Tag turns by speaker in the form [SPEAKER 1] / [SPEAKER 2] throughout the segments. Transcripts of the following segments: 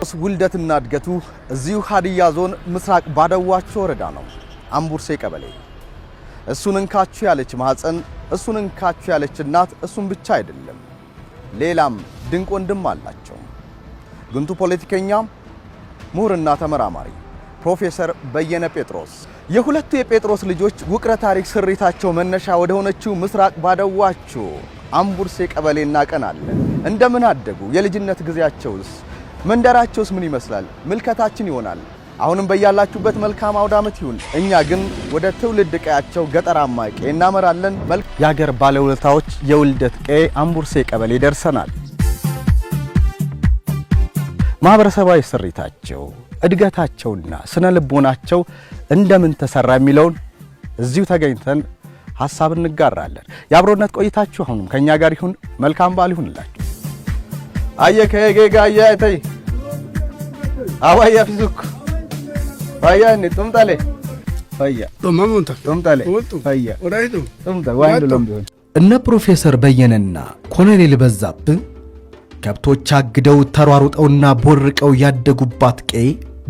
[SPEAKER 1] ውልደትና እድገቱ እዚሁ ሀዲያ ዞን ምስራቅ ባደዋቾ ወረዳ ነው። አምቡርሴ ቀበሌ እሱን እንካችሁ ያለች ማህፀን፣ እሱን እንካችሁ ያለች እናት፣ እሱን ብቻ አይደለም ሌላም ድንቅ ወንድም አላቸው። ግንቱ ፖለቲከኛ ምሁርና ተመራማሪ ፕሮፌሰር በየነ ጴጥሮስ የሁለቱ የጴጥሮስ ልጆች ውቅረ ታሪክ ስሪታቸው መነሻ ወደ ሆነችው ምስራቅ ባደዋቾ አምቡርሴ ቀበሌ እናቀናለን። እንደምን አደጉ? የልጅነት ጊዜያቸውስ መንደራቸውስ ምን ይመስላል? ምልከታችን ይሆናል። አሁንም በያላችሁበት መልካም አውደ ዓመት ይሁን። እኛ ግን ወደ ትውልድ ቀያቸው ገጠራማ ቀዬ እናመራለን። የሀገር ባለውለታዎች የውልደት ቀዬ አምቡርሴ ቀበሌ ደርሰናል። ማህበረሰባዊ ስሪታቸው፣ እድገታቸውና ስነ ልቦናቸው እንደምን ተሰራ የሚለውን እዚሁ ተገኝተን ሐሳብ እንጋራለን። የአብሮነት ቆይታችሁ አሁንም ከኛ ጋር ይሁን። መልካም በዓል ይሁንላችሁ። አየከገጋያ አይተይ አዋያ ፊዙክ አያ ንጥምጣለ አያ
[SPEAKER 2] ተማሙንታ
[SPEAKER 1] ጥምጣለ አያ
[SPEAKER 2] ወራይቱ
[SPEAKER 1] ጥምጣ ዋንዱ ለምቢሆን
[SPEAKER 3] እነ ፕሮፌሰር በየነና ኮሎኔል በዛብህ ከብቶች አግደው ተሯሩጠውና ቦርቀው ያደጉባት ቀዬ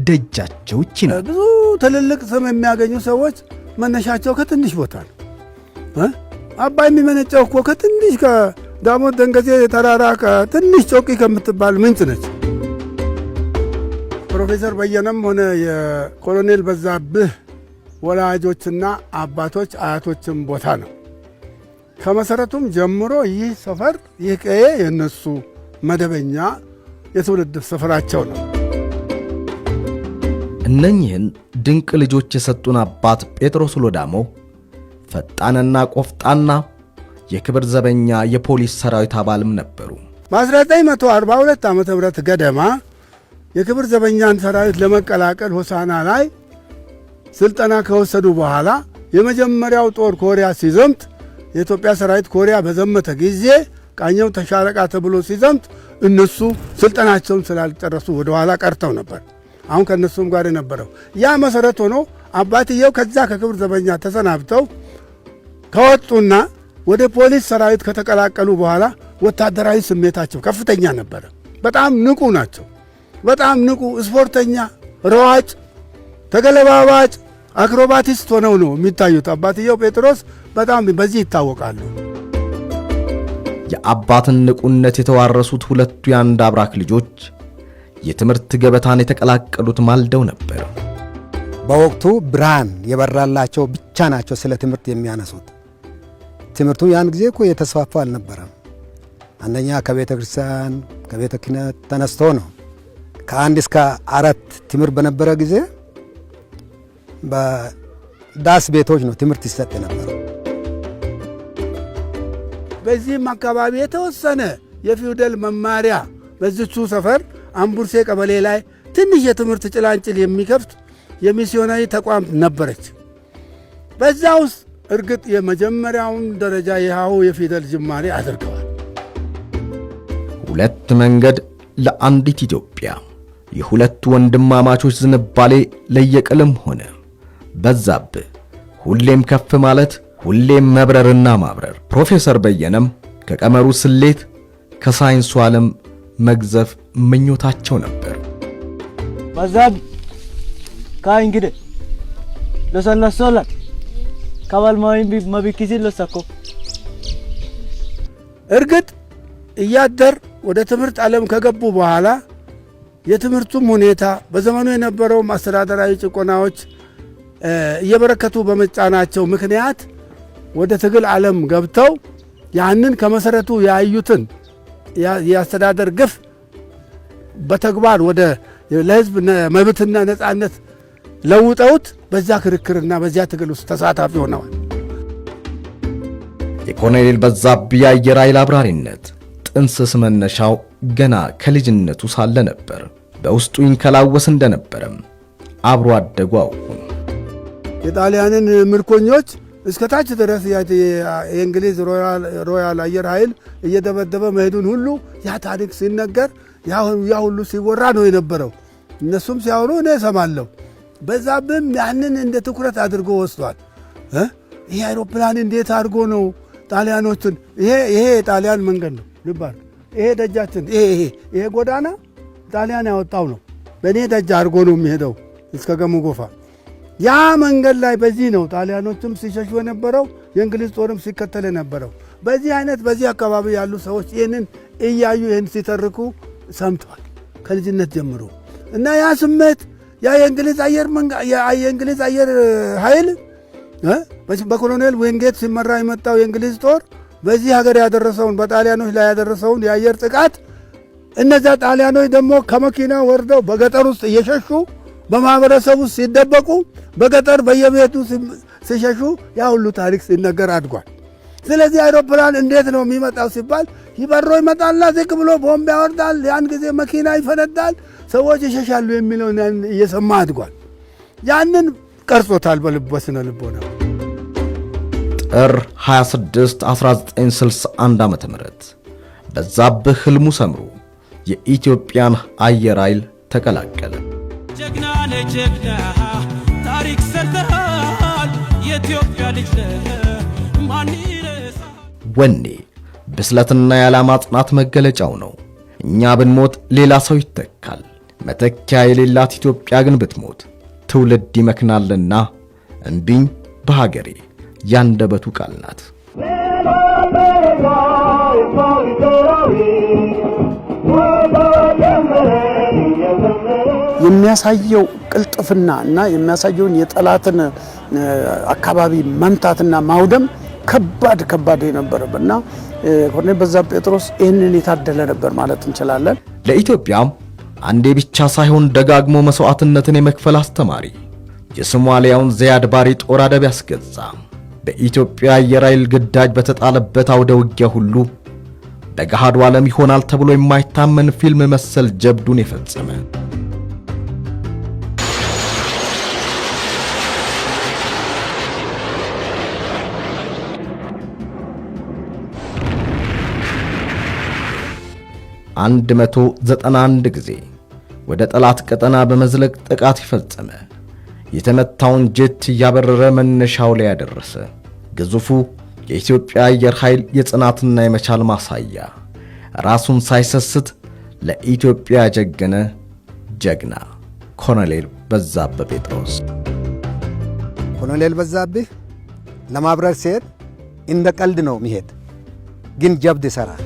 [SPEAKER 3] ደጃቸው ይችላል።
[SPEAKER 2] ብዙ ትልልቅ ስም የሚያገኙ ሰዎች መነሻቸው ከትንሽ ቦታ ነው። አባይ የሚመነጨው እኮ ከትንሽ ከዳሞት ደንገዜ ተራራ ከትንሽ ጮቂ ከምትባል ምንጭ ነች። ፕሮፌሰር በየነም ሆነ የኮሎኔል በዛብህ ወላጆችና አባቶች አያቶችም ቦታ ነው። ከመሰረቱም ጀምሮ ይህ ሰፈር ይህ ቀዬ የነሱ መደበኛ የትውልድ ስፍራቸው ነው።
[SPEAKER 3] እነኚህን ድንቅ ልጆች የሰጡን አባት ጴጥሮስ ሎዳሞ ፈጣንና ቆፍጣና የክብር ዘበኛ የፖሊስ ሰራዊት አባልም ነበሩ።
[SPEAKER 2] በ1942 ዓ.ም ገደማ የክብር ዘበኛን ሰራዊት ለመቀላቀል ሆሳና ላይ ስልጠና ከወሰዱ በኋላ የመጀመሪያው ጦር ኮሪያ ሲዘምት የኢትዮጵያ ሰራዊት ኮሪያ በዘመተ ጊዜ ቃኘው ተሻለቃ ተብሎ ሲዘምት እነሱ ስልጠናቸውን ስላልጨረሱ ወደ ኋላ ቀርተው ነበር። አሁን ከነሱም ጋር የነበረው ያ መሰረት ሆኖ አባትየው ከዛ ከክብር ዘበኛ ተሰናብተው ከወጡና ወደ ፖሊስ ሰራዊት ከተቀላቀሉ በኋላ ወታደራዊ ስሜታቸው ከፍተኛ ነበረ። በጣም ንቁ ናቸው። በጣም ንቁ ስፖርተኛ፣ ሯጭ፣ ተገለባባጭ፣ አክሮባቲስት ሆነው ነው የሚታዩት። አባትየው ጴጥሮስ በጣም በዚህ ይታወቃሉ።
[SPEAKER 3] የአባትን ንቁነት የተዋረሱት ሁለቱ የአንድ አብራክ ልጆች የትምህርት ገበታን የተቀላቀሉት ማልደው ነበር።
[SPEAKER 4] በወቅቱ ብርሃን የበራላቸው ብቻ ናቸው ስለ ትምህርት የሚያነሱት። ትምህርቱ ያን ጊዜ እኮ የተስፋፋ አልነበረም። አንደኛ ከቤተ ክርስቲያን ከቤተ ክህነት ተነስቶ ነው። ከአንድ እስከ 4 ትምህርት በነበረ ጊዜ በዳስ ቤቶች ነው ትምህርት ይሰጥ ነበር።
[SPEAKER 2] በዚህም አካባቢ የተወሰነ የፊውደል መማሪያ በዚቹ ሰፈር አምቡርሴ ቀበሌ ላይ ትንሽ የትምህርት ጭላንጭል የሚከፍት የሚስዮናዊ ተቋም ነበረች። በዛ ውስጥ እርግጥ የመጀመሪያውን ደረጃ የሃሁ የፊደል ጅማሬ አድርገዋል።
[SPEAKER 3] ሁለት መንገድ ለአንዲት ኢትዮጵያ የሁለቱ ወንድማማቾች ዝንባሌ ለየቀለም ሆነ። በዛብህ ሁሌም ከፍ ማለት፣ ሁሌም መብረርና ማብረር። ፕሮፌሰር በየነም ከቀመሩ ስሌት ከሳይንሱ ዓለም መግዘፍ ምኞታቸው ነበር።
[SPEAKER 5] በዛብ ካንግደ ለሰለሰለ ካባልማዊ መብኪሲ ለሰኮ
[SPEAKER 2] እርግጥ እያደር ወደ ትምህርት ዓለም ከገቡ በኋላ የትምህርቱም ሁኔታ በዘመኑ የነበረው አስተዳደራዊ ጭቆናዎች እየበረከቱ በመጫናቸው ምክንያት ወደ ትግል ዓለም ገብተው ያንን ከመሰረቱ ያዩትን የአስተዳደር ግፍ በተግባር ወደ ለህዝብ መብትና ነጻነት ለውጠውት በዛ ክርክርና በዚያ ትግል ውስጥ ተሳታፊ ሆነዋል።
[SPEAKER 3] የኮሎኔል በዛብህ የአየር ኃይል አብራሪነት ጥንስስ መነሻው ገና ከልጅነቱ ሳለ ነበር። በውስጡ ይንከላወስ እንደነበረም አብሮ አደጉ አውቁን።
[SPEAKER 2] የጣሊያንን ምርኮኞች እስከ ታች ድረስ የእንግሊዝ ሮያል አየር ኃይል እየደበደበ መሄዱን ሁሉ ያ ታሪክ ሲነገር ያ ሁሉ ሲወራ ነው የነበረው። እነሱም ሲያወሩ እኔ እሰማለሁ። በዛብህም ያንን እንደ ትኩረት አድርጎ ወስዷል። ይሄ አይሮፕላን እንዴት አድርጎ ነው ጣሊያኖችን ይሄ የጣሊያን መንገድ ነው ልባል፣ ይሄ ደጃችን፣ ይሄ ጎዳና ጣሊያን ያወጣው ነው። በእኔ ደጅ አድርጎ ነው የሚሄደው እስከ ገሙ ጎፋ። ያ መንገድ ላይ በዚህ ነው ጣሊያኖችም ሲሸሹ የነበረው፣ የእንግሊዝ ጦርም ሲከተል የነበረው። በዚህ አይነት በዚህ አካባቢ ያሉ ሰዎች ይህንን እያዩ ይህን ሲተርኩ ሰምቷል ከልጅነት ጀምሮ እና ያ ስሜት ያ የእንግሊዝ አየር ኃይል በኮሎኔል ዊንጌት ሲመራ የመጣው የእንግሊዝ ጦር በዚህ ሀገር ያደረሰውን በጣሊያኖች ላይ ያደረሰውን የአየር ጥቃት እነዚያ ጣሊያኖች ደግሞ ከመኪና ወርደው በገጠር ውስጥ እየሸሹ በማህበረሰቡ ሲደበቁ በገጠር በየቤቱ ሲሸሹ ያ ሁሉ ታሪክ ሲነገር አድጓል። ስለዚህ አይሮፕላን እንዴት ነው የሚመጣው ሲባል ይበሮ ይመጣልና ዝቅ ብሎ ቦምብ ያወርዳል። ያን ጊዜ መኪና ይፈነዳል፣ ሰዎች ይሸሻሉ የሚለውን እየሰማ አድጓል። ያንን ቀርጾታል በስነ ልቦና።
[SPEAKER 3] ጥር 26 1961 ዓ.ም በዛብህ ህልሙ ሰምሮ የኢትዮጵያን አየር ኃይል ተቀላቀለ።
[SPEAKER 6] ጀግና ለጀግና ታሪክ ሰርተሃል የኢትዮጵያ ልጅ ማን ይረሳ።
[SPEAKER 3] ወኔ ብስለትና የዓላማ ጽናት መገለጫው ነው። እኛ ብንሞት ሌላ ሰው ይተካል፣ መተኪያ የሌላት ኢትዮጵያ ግን ብትሞት ትውልድ ይመክናልና እምቢኝ በሀገሬ ያንደበቱ ቃል ናት።
[SPEAKER 7] የሚያሳየው ቅልጥፍና እና የሚያሳየውን የጠላትን አካባቢ መምታትና ማውደም ከባድ የነበረና ኮሎኔል በዛብህ ጴጥሮስ ይህንን የታደለ ነበር ማለት እንችላለን።
[SPEAKER 3] ለኢትዮጵያም አንዴ ብቻ ሳይሆን ደጋግሞ መስዋዕትነትን የመክፈል አስተማሪ፣ የሶማሊያውን ዚያድ ባሬ ጦር አደብ ያስገዛ፣ በኢትዮጵያ አየር ኃይል ግዳጅ በተጣለበት አውደ ውጊያ ሁሉ በገሃዱ ዓለም ይሆናል ተብሎ የማይታመን ፊልም መሰል ጀብዱን የፈጸመ አንድ 191 ጊዜ ወደ ጠላት ቀጠና በመዝለቅ ጥቃት ይፈጸመ፣ የተመታውን ጄት እያበረረ መነሻው ላይ ያደረሰ ግዙፉ የኢትዮጵያ አየር ኃይል የጽናትና የመቻል ማሳያ፣ ራሱን ሳይሰስት ለኢትዮጵያ ያጀገነ ጀግና ኮሎኔል በዛብህ ጴጥሮስ።
[SPEAKER 4] ኮሎኔል በዛብህ ለማብረር ሲሄድ እንደ ቀልድ ነው የሚሄድ፣ ግን ጀብድ ይሰራል።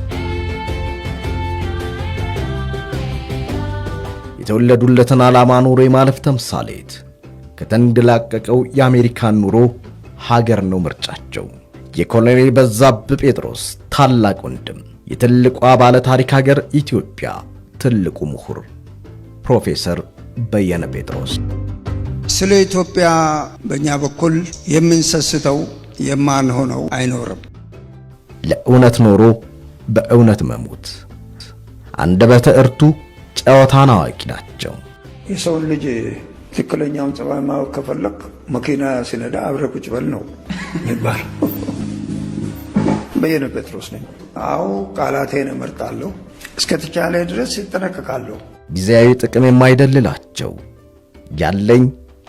[SPEAKER 3] የተወለዱለትን ዓላማ ኑሮ የማለፍ ተምሳሌት፣ ከተንደላቀቀው የአሜሪካን ኑሮ ሀገር ነው ምርጫቸው። የኮሎኔል በዛብህ ጴጥሮስ ታላቅ ወንድም፣ የትልቋ ባለ ታሪክ ሀገር ኢትዮጵያ ትልቁ ምሁር ፕሮፌሰር በየነ ጴጥሮስ።
[SPEAKER 8] ስለ ኢትዮጵያ በእኛ በኩል የምንሰስተው የማንሆነው አይኖርም።
[SPEAKER 3] ለእውነት ኖሮ በእውነት መሞት፣ አንደበተ እርቱ ጨዋታን አዋቂ ናቸው።
[SPEAKER 8] የሰውን ልጅ ትክክለኛውን ጸባይ ማወቅ ከፈለክ መኪና ሲነዳ አብረህ ቁጭ በል ነው የሚባለው። በየነ ጴጥሮስ ነኝ። አዎ ቃላቴን እመርጣለሁ፣ እስከተቻለ ድረስ ይጠነቀቃለሁ።
[SPEAKER 3] ጊዜያዊ ጥቅም የማይደልላቸው ያለኝ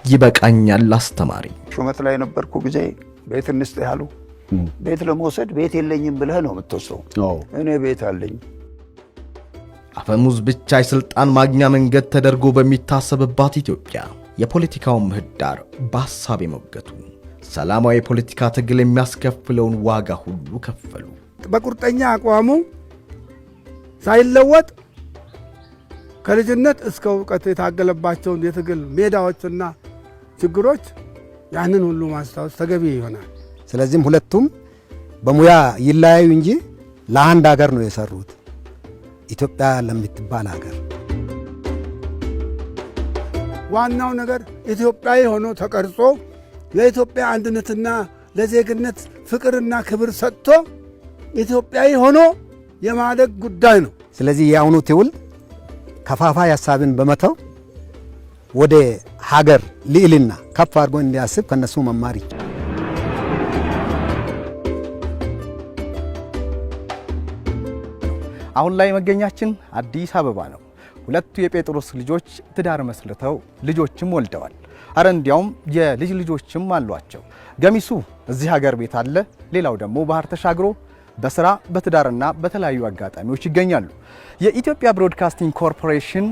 [SPEAKER 3] ይበቃኛል አስተማሪ።
[SPEAKER 8] ሹመት ላይ የነበርኩ ጊዜ ቤት እንስጥ ያሉ ቤት ለመውሰድ ቤት የለኝም ብለህ ነው የምትወስደው። እኔ ቤት አለኝ።
[SPEAKER 3] አፈሙዝ ብቻ የሥልጣን ማግኛ መንገድ ተደርጎ በሚታሰብባት ኢትዮጵያ የፖለቲካውን ምህዳር በሐሳብ የሞገቱ፣ ሰላማዊ የፖለቲካ ትግል የሚያስከፍለውን ዋጋ ሁሉ ከፈሉ።
[SPEAKER 2] በቁርጠኛ አቋሙ ሳይለወጥ ከልጅነት እስከ እውቀት የታገለባቸውን የትግል ሜዳዎችና ችግሮች ያንን ሁሉ ማስታወስ ተገቢ ይሆናል።
[SPEAKER 4] ስለዚህም ሁለቱም በሙያ ይለያዩ እንጂ ለአንድ ሀገር ነው የሰሩት፣ ኢትዮጵያ ለምትባል ሀገር።
[SPEAKER 2] ዋናው ነገር ኢትዮጵያዊ ሆኖ ተቀርጾ ለኢትዮጵያ አንድነትና ለዜግነት ፍቅርና ክብር ሰጥቶ ኢትዮጵያዊ ሆኖ የማደግ ጉዳይ ነው።
[SPEAKER 4] ስለዚህ የአሁኑ ትውልድ ከፋፋይ ሐሳብን በመተው ወደ ሀገር ልዕልና ከፍ አድርጎ እንዲያስብ ከነሱ መማር ይቻላል።
[SPEAKER 1] አሁን ላይ መገኛችን አዲስ አበባ ነው። ሁለቱ የጴጥሮስ ልጆች ትዳር መስርተው ልጆችም ወልደዋል። አረ እንዲያውም የልጅ ልጆችም አሏቸው። ገሚሱ እዚህ ሀገር ቤት አለ፣ ሌላው ደግሞ ባህር ተሻግሮ በስራ በትዳርና በተለያዩ አጋጣሚዎች ይገኛሉ። የኢትዮጵያ ብሮድካስቲንግ ኮርፖሬሽን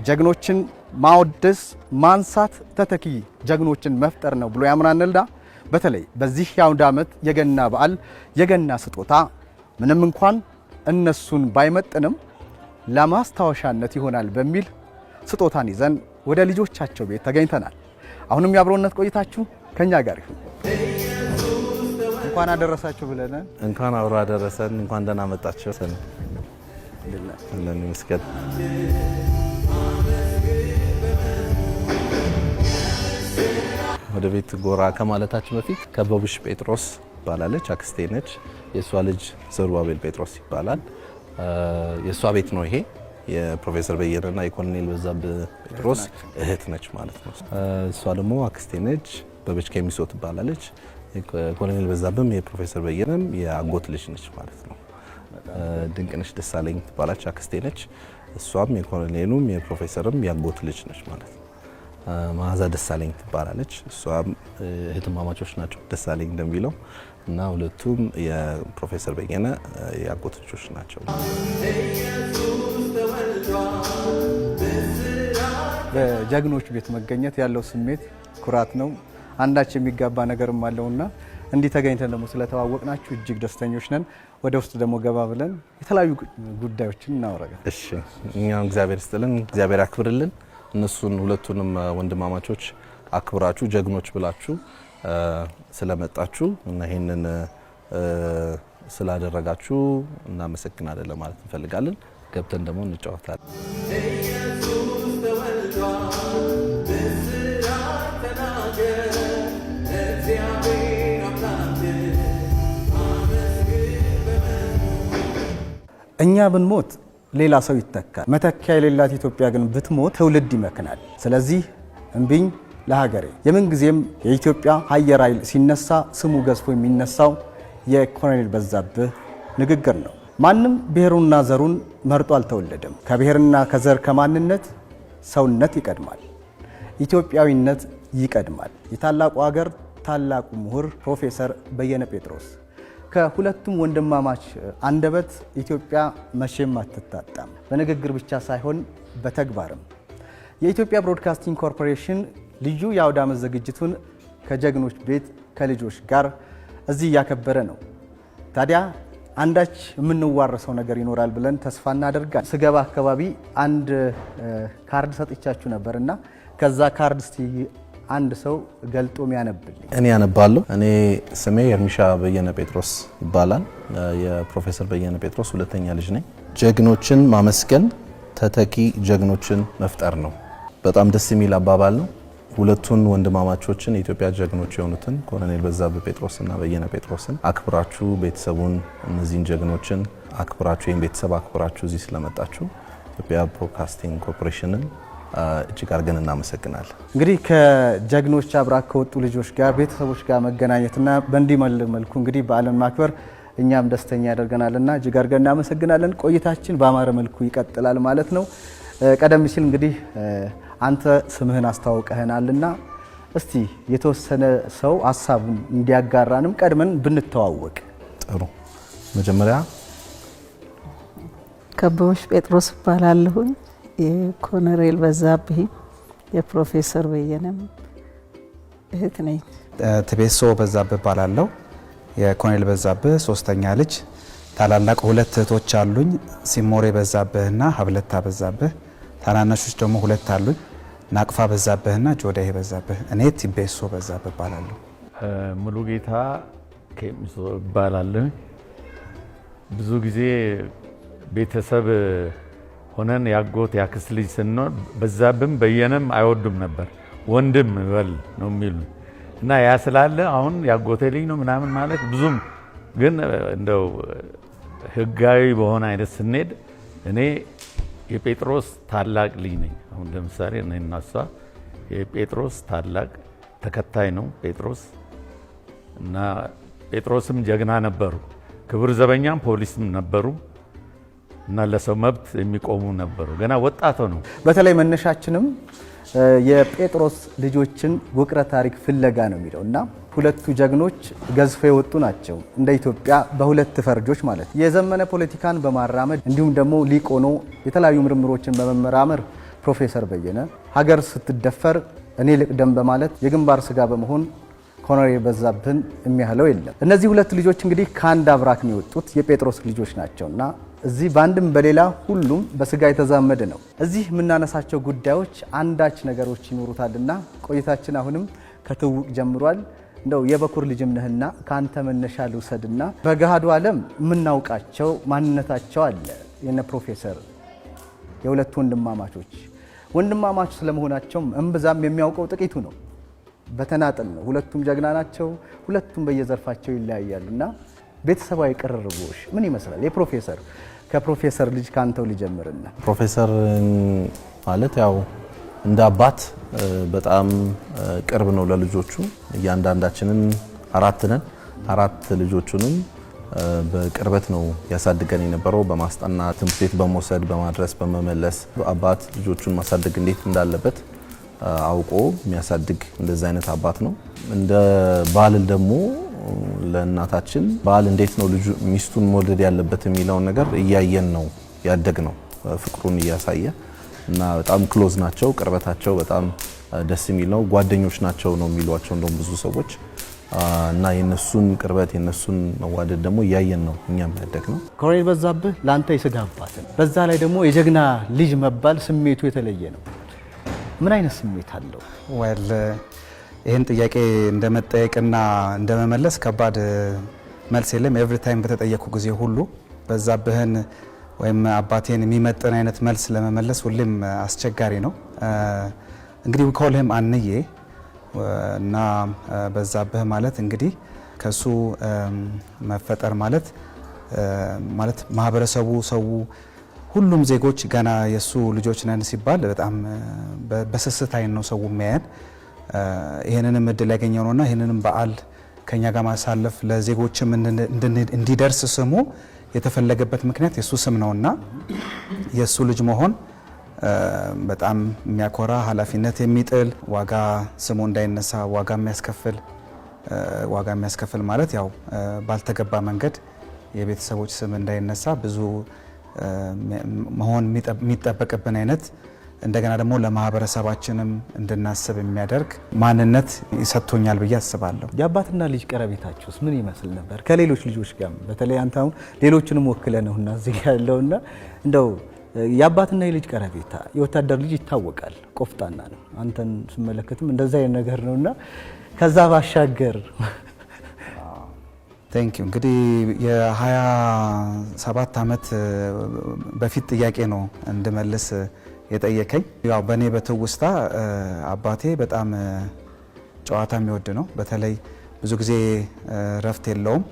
[SPEAKER 1] ጀግኖችን ማወደስ፣ ማንሳት፣ ተተኪ ጀግኖችን መፍጠር ነው ብሎ ያምናልና በተለይ በዚህ የአውደ ዓመት የገና በዓል የገና ስጦታ ምንም እንኳን እነሱን ባይመጥንም ለማስታወሻነት ይሆናል በሚል ስጦታን ይዘን ወደ ልጆቻቸው ቤት ተገኝተናል። አሁንም የአብሮነት ቆይታችሁ ከኛ ጋር ይሁን። እንኳን አደረሳችሁ ብለን
[SPEAKER 9] እንኳን አብሮ አደረሰን። እንኳን ደህና መጣችሁ። መስገድ ወደ ቤት ጎራ ከማለታችን በፊት ከበቡሽ ጴጥሮስ ይባላለች፣ አክስቴ ነች። የእሷ ልጅ ዘሩባቤል ጴጥሮስ ይባላል። የእሷ ቤት ነው ይሄ። የፕሮፌሰር በየነና የኮሎኔል በዛብህ ጴጥሮስ እህት ነች ማለት ነው። እሷ ደግሞ አክስቴ ነች፣ በበች ከሚሶ ትባላለች። ኮሎኔል በዛብህም የፕሮፌሰር በየነም የአጎት ልጅ ነች ማለት ነው። ድንቅነሽ ደሳለኝ ትባላለች፣ አክስቴ ነች። እሷም የኮሎኔሉም የፕሮፌሰርም የአጎት ልጅ ነች ማለት ነው። መዓዛ ደሳለኝ ትባላለች። እሷም እህትማማቾች ናቸው ደሳለኝ እንደሚለው እና ሁለቱም የፕሮፌሰር በየነ የአጎት ልጆች ናቸው።
[SPEAKER 1] በጀግኖች ቤት መገኘት ያለው ስሜት ኩራት ነው። አንዳች የሚጋባ ነገርም አለውና እንዲህ ተገኝተን ደግሞ ስለተዋወቅናችሁ እጅግ ደስተኞች ነን። ወደ ውስጥ ደግሞ ገባ ብለን የተለያዩ ጉዳዮችን እናወራለን።
[SPEAKER 9] እሺ፣ እኛም እግዚአብሔር ይስጥልን፣ እግዚአብሔር ያክብርልን። እነሱን ሁለቱንም ወንድማማቾች አክብራችሁ ጀግኖች ብላችሁ ስለመጣችሁ እና ይሄንን ስላደረጋችሁ እናመሰግናለን ለማለት እንፈልጋለን። ገብተን ደግሞ እንጫወታለን።
[SPEAKER 1] እኛ ብንሞት ሌላ ሰው ይተካል። መተኪያ የሌላት ኢትዮጵያ ግን ብትሞት ትውልድ ይመክናል። ስለዚህ እምቢኝ ለሀገሬ። የምን ጊዜም የኢትዮጵያ አየር ኃይል ሲነሳ ስሙ ገዝፎ የሚነሳው የኮሎኔል በዛብህ ንግግር ነው። ማንም ብሔሩና ዘሩን መርጦ አልተወለደም። ከብሔርና ከዘር ከማንነት ሰውነት ይቀድማል፣ ኢትዮጵያዊነት ይቀድማል። የታላቁ ሀገር ታላቁ ምሁር ፕሮፌሰር በየነ ጴጥሮስ ከሁለቱም ወንድማማች አንደበት ኢትዮጵያ መቼም አትታጣም። በንግግር ብቻ ሳይሆን በተግባርም። የኢትዮጵያ ብሮድካስቲንግ ኮርፖሬሽን ልዩ የአውደ ዓመት ዝግጅቱን ከጀግኖች ቤት ከልጆች ጋር እዚህ እያከበረ ነው። ታዲያ አንዳች የምንዋረሰው ነገር ይኖራል ብለን ተስፋ እናደርጋለን። ስገባ አካባቢ አንድ ካርድ ሰጥቻችሁ ነበርና ከዛ ካርድ እስቲ አንድ ሰው ገልጦ የሚያነብልኝ።
[SPEAKER 9] እኔ ያነባለሁ። እኔ ስሜ የርሚሻ በየነ ጴጥሮስ ይባላል። የፕሮፌሰር በየነ ጴጥሮስ ሁለተኛ ልጅ ነኝ። ጀግኖችን ማመስገን ተተኪ ጀግኖችን መፍጠር ነው። በጣም ደስ የሚል አባባል ነው። ሁለቱን ወንድማማቾችን የኢትዮጵያ ጀግኖች የሆኑትን ኮሎኔል በዛብህ ጴጥሮስና በየነ ጴጥሮስን አክብራችሁ ቤተሰቡን እነዚህን ጀግኖችን አክብራችሁ ይህን ቤተሰብ አክብራችሁ እዚህ ስለመጣችሁ ኢትዮጵያ ብሮድካስቲንግ ኮርፖሬሽንን እጅግ አድርገን እናመሰግናለን።
[SPEAKER 1] እንግዲህ ከጀግኖች አብራክ ከወጡ ልጆች ጋር ቤተሰቦች ጋር መገናኘትና በእንዲህ መልኩ እንግዲህ በዓልን ማክበር እኛም ደስተኛ ያደርገናልና እጅግ አድርገን እናመሰግናለን። ቆይታችን በአማረ መልኩ ይቀጥላል ማለት ነው። ቀደም ሲል እንግዲህ አንተ ስምህን አስተዋውቀህናልና እስቲ የተወሰነ ሰው ሀሳቡን እንዲያጋራንም ቀድመን ብንተዋወቅ
[SPEAKER 9] ጥሩ። መጀመሪያ
[SPEAKER 10] ከበቡሽ ጴጥሮስ እባላለሁኝ። የኮሎኔል በዛብህ የፕሮፌሰር በየነም እህት ነኝ።
[SPEAKER 11] ትቤሶ በዛብህ እባላለሁ። የኮሎኔል በዛብህ ሶስተኛ ልጅ። ታላላቅ ሁለት እህቶች አሉኝ፣ ሲሞሬ በዛብህና ሀብለታ በዛብህ። ታናናሾች ደግሞ ሁለት አሉኝ፣ ናቅፋ በዛብህና ጆዳሄ በዛብህ። እኔ ቲቤሶ በዛብህ እባላለሁ።
[SPEAKER 12] ሙሉ ጌታ ከሚሶ እባላለሁ። ብዙ ጊዜ ቤተሰብ ሆነን ያጎት ያክስት ልጅ ስንሆን በዛብህም በየነም አይወዱም ነበር። ወንድም በል ነው የሚሉ እና ያ ስላለ አሁን ያጎቴ ልጅ ነው ምናምን ማለት ብዙም ግን እንደው ህጋዊ በሆነ አይነት ስንሄድ እኔ የጴጥሮስ ታላቅ ልጅ ነኝ። አሁን ለምሳሌ እኔና እሷ የጴጥሮስ ታላቅ ተከታይ ነው ጴጥሮስ እና ጴጥሮስም ጀግና ነበሩ። ክብር ዘበኛም ፖሊስም ነበሩ እና ለሰው መብት የሚቆሙ ነበሩ። ገና ወጣት ነው።
[SPEAKER 1] በተለይ መነሻችንም የጴጥሮስ ልጆችን ውቅረ ታሪክ ፍለጋ ነው የሚለው እና ሁለቱ ጀግኖች ገዝፈው የወጡ ናቸው። እንደ ኢትዮጵያ በሁለት ፈርጆች ማለት የዘመነ ፖለቲካን በማራመድ እንዲሁም ደግሞ ሊቅ ሆኖ የተለያዩ ምርምሮችን በመመራመር ፕሮፌሰር በየነ ሀገር ስትደፈር እኔ ልቅደም በማለት የግንባር ስጋ በመሆን ኮሎኔል በዛብህን የሚያህለው የለም። እነዚህ ሁለት ልጆች እንግዲህ ከአንድ አብራክ ነው የወጡት የጴጥሮስ ልጆች ናቸውና እዚህ በአንድም በሌላ ሁሉም በስጋ የተዛመደ ነው። እዚህ የምናነሳቸው ጉዳዮች አንዳች ነገሮች ይኖሩታልና ቆይታችን አሁንም ከትውውቅ ጀምሯል። እንደው የበኩር ልጅም ነህና ካንተ መነሻ ልውሰድና በገሃዱ ዓለም የምናውቃቸው ማንነታቸው አለ። የነ ፕሮፌሰር የሁለት ወንድማማቾች ስለመሆናቸው እምብዛም የሚያውቀው ጥቂቱ ነው። በተናጠል ነው። ሁለቱም ጀግና ናቸው። ሁለቱም በየዘርፋቸው ይለያያሉና ቤተሰባዊ ቅርርቦሽ ምን ይመስላል? የፕሮፌሰር ከፕሮፌሰር ልጅ ካንተው ሊጀምርና
[SPEAKER 9] ፕሮፌሰር ማለት ያው እንደ አባት በጣም ቅርብ ነው ለልጆቹ። እያንዳንዳችንን አራት ልጆቹንም በቅርበት ነው ያሳድገን የነበረው። በማስጠናት ትምህርት ቤት በመውሰድ በማድረስ በመመለስ አባት ልጆቹን ማሳደግ እንዴት እንዳለበት አውቆ የሚያሳድግ እንደዛ አይነት አባት ነው። እንደ ባል ደግሞ ለእናታችን ባል እንዴት ነው ልጁ ሚስቱን መውደድ ያለበት የሚለውን ነገር እያየን ነው ያደግ ነው። ፍቅሩን እያሳየ እና በጣም ክሎዝ ናቸው። ቅርበታቸው በጣም ደስ የሚል ነው። ጓደኞች ናቸው ነው የሚሏቸው እንደውም ብዙ ሰዎች እና የነሱን ቅርበት የነሱን መዋደድ ደግሞ እያየን ነው እኛም ያደግ ነው።
[SPEAKER 1] ኮሎኔል በዛብህ ላንተ የስጋ አባት ነው። በዛ ላይ ደግሞ የጀግና ልጅ መባል ስሜቱ የተለየ ነው። ምን አይነት ስሜት አለው?
[SPEAKER 11] ወል ይህን ጥያቄ እንደመጠየቅና እንደመመለስ ከባድ መልስ የለም። ኤቭሪ ታይም በተጠየቁ ጊዜ ሁሉ በዛብህን ወይም አባቴን የሚመጥን አይነት መልስ ለመመለስ ሁሌም አስቸጋሪ ነው። እንግዲህ ኮልህም አንዬ እና በዛብህ ማለት እንግዲህ ከሱ መፈጠር ማለት ማህበረሰቡ ሰው ሁሉም ዜጎች ገና የሱ ልጆች ነን ሲባል በጣም በስስት አይን ነው ሰው የሚያየን። ይሄንንም እድል ያገኘው ነውና ይሄንንም በዓል ከኛ ጋር ማሳለፍ ለዜጎችም እንዲደርስ ስሙ የተፈለገበት ምክንያት የሱ ስም ነውና የሱ ልጅ መሆን በጣም የሚያኮራ ኃላፊነት የሚጥል ዋጋ ስሙ እንዳይነሳ ዋጋ የሚያስከፍል ማለት ያው ባልተገባ መንገድ የቤተሰቦች ስም እንዳይነሳ ብዙ መሆን የሚጠበቅብን አይነት እንደገና ደግሞ ለማህበረሰባችንም እንድናስብ የሚያደርግ ማንነት ይሰጥቶኛል ብዬ አስባለሁ።
[SPEAKER 1] የአባትና ልጅ ቀረቤታችሁስ ምን ይመስል ነበር? ከሌሎች ልጆች ጋር በተለይ አንተ አሁን ሌሎችንም ወክለህ ነውና እዚህ ያለውና እንደው የአባትና የልጅ ቀረቤታ የወታደር ልጅ ይታወቃል፣ ቆፍጣና ነው። አንተን ስመለከትም እንደዛ አይነት ነገር ነውና ከዛ ባሻገር
[SPEAKER 11] ቴንክ ዩ እንግዲህ የ27 ዓመት በፊት ጥያቄ ነው እንድመልስ የጠየቀኝ። ያው በእኔ በትውስታ አባቴ በጣም ጨዋታ የሚወድ ነው። በተለይ ብዙ ጊዜ ረፍት የለውም፣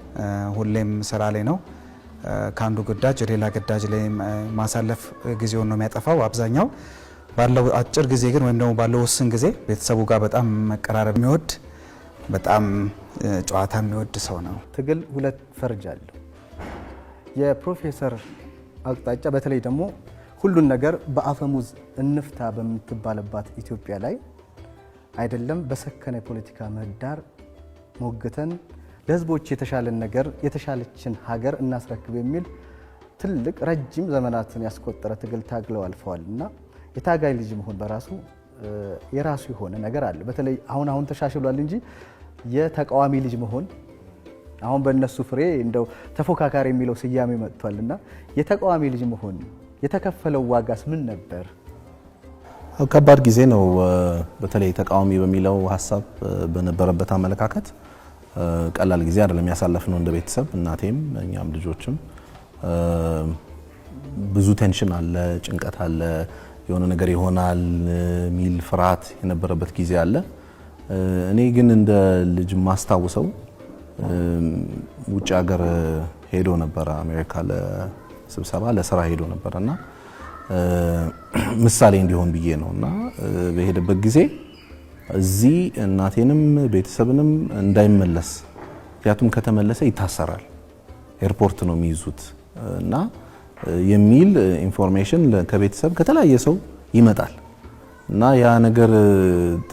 [SPEAKER 11] ሁሌም ስራ ላይ ነው። ከአንዱ ግዳጅ ሌላ ግዳጅ ላይ ማሳለፍ ጊዜውን ነው የሚያጠፋው። አብዛኛው ባለው አጭር ጊዜ ግን ወይም ደግሞ ባለው ውስን ጊዜ ቤተሰቡ ጋር በጣም መቀራረብ የሚወድ በጣም ጨዋታ የሚወድ ሰው ነው።
[SPEAKER 1] ትግል ሁለት ፈርጅ አለው። የፕሮፌሰር አቅጣጫ በተለይ ደግሞ ሁሉን ነገር በአፈሙዝ እንፍታ በምትባልባት ኢትዮጵያ ላይ አይደለም በሰከነ የፖለቲካ ምህዳር ሞግተን ለህዝቦች የተሻለን ነገር የተሻለችን ሀገር እናስረክብ የሚል ትልቅ ረጅም ዘመናትን ያስቆጠረ ትግል ታግለው አልፈዋልና የታጋይ ልጅ መሆን በራሱ የራሱ የሆነ ነገር አለ። በተለይ አሁን ተሻሽሏል እንጂ የተቃዋሚ ልጅ መሆን አሁን በእነሱ ፍሬ እንደው ተፎካካሪ የሚለው ስያሜ መጥቷልና የተቃዋሚ ልጅ መሆን የተከፈለው ዋጋስ ምን ነበር?
[SPEAKER 9] ከባድ ጊዜ ነው። በተለይ ተቃዋሚ በሚለው ሀሳብ በነበረበት አመለካከት ቀላል ጊዜ አይደለም ያሳለፍነው እንደ ቤተሰብ፣ እናቴም እኛም ልጆችም ብዙ ቴንሽን አለ፣ ጭንቀት አለ፣ የሆነ ነገር ይሆናል ሚል ፍርሃት የነበረበት ጊዜ አለ። እኔ ግን እንደ ልጅ ማስታውሰው ውጭ ሀገር ሄዶ ነበር፣ አሜሪካ ለስብሰባ ለስራ ሄዶ ነበርና ምሳሌ እንዲሆን ብዬ ነውና በሄደበት ጊዜ እዚህ እናቴንም ቤተሰብንም እንዳይመለስ፣ ምክንያቱም ከተመለሰ ይታሰራል፣ ኤርፖርት ነው የሚይዙት እና የሚል ኢንፎርሜሽን ከቤተሰብ ከተለያየ ሰው ይመጣል እና ያ ነገር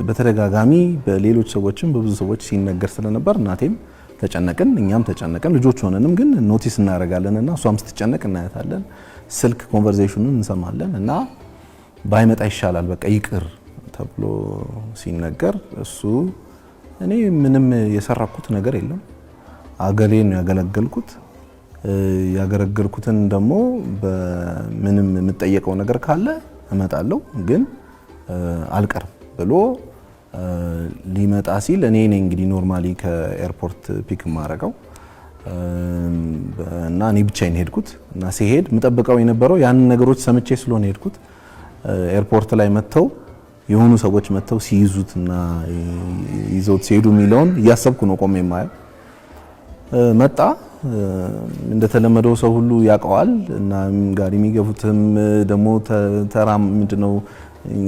[SPEAKER 9] በተደጋጋሚ በሌሎች ሰዎችም በብዙ ሰዎች ሲነገር ስለነበር እናቴም ተጨነቅን፣ እኛም ተጨነቅን። ልጆች ሆነንም ግን ኖቲስ እናደርጋለንና እሷም ስትጨነቅ እናያታለን። ስልክ ኮንቨርሴሽኑን እንሰማለን እና ባይመጣ ይሻላል በቃ ይቅር ተብሎ ሲነገር እሱ እኔ ምንም የሰራኩት ነገር የለም አገሬን ያገለገልኩት ያገለገልኩትን ደግሞ በምንም የምጠየቀው ነገር ካለ እመጣለሁ ግን አልቀርም ብሎ ሊመጣ ሲል እኔ ነኝ እንግዲህ ኖርማሊ ከኤርፖርት ፒክ ማረጋው እና እኔ ብቻዬን ሄድኩት እና ሲሄድ ምጠብቀው የነበረው ያን ነገሮች ሰምቼ ስለሆነ ሄድኩት ኤርፖርት ላይ መተው የሆኑ ሰዎች መተው ሲይዙትና ይዘውት ሲሄዱ ሚሊዮን እያሰብኩ ነው ቆሜ የማየው መጣ እንደተለመደው ሰው ሁሉ ያቀዋል እና ጋር የሚገፉትም ደግሞ ተራ ምንድነው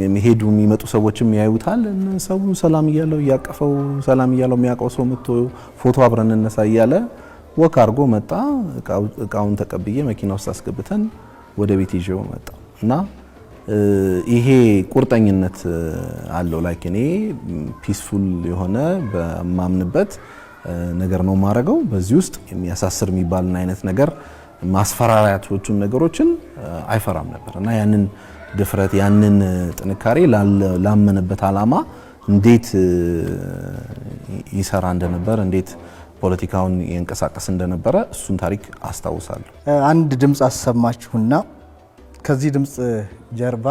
[SPEAKER 9] የሚሄዱ የሚመጡ ሰዎችም ያዩታል ሰው ሰላም እያለው ያቀፈው ሰላም እያለው የሚያቀው ሰው መጥቶ ፎቶ አብረን እንነሳ እያለ ወክ አርጎ መጣ እቃውን ተቀብዬ መኪና ውስጥ አስገብተን ወደ ቤት ይዤው መጣ እና ይሄ ቁርጠኝነት አለው ላይክ እኔ ፒስፉል የሆነ በማምንበት ነገር ነው ማረገው በዚህ ውስጥ የሚያሳስር የሚባልና አይነት ነገር ማስፈራራያቶቹን ነገሮችን አይፈራም ነበር እና ያንን ድፍረት ያንን ጥንካሬ ላመነበት አላማ እንዴት ይሰራ እንደነበር እንዴት ፖለቲካውን ይንቀሳቀስ እንደነበረ እሱን ታሪክ አስታውሳለሁ።
[SPEAKER 1] አንድ ድምጽ አሰማችሁና ከዚህ ድምጽ ጀርባ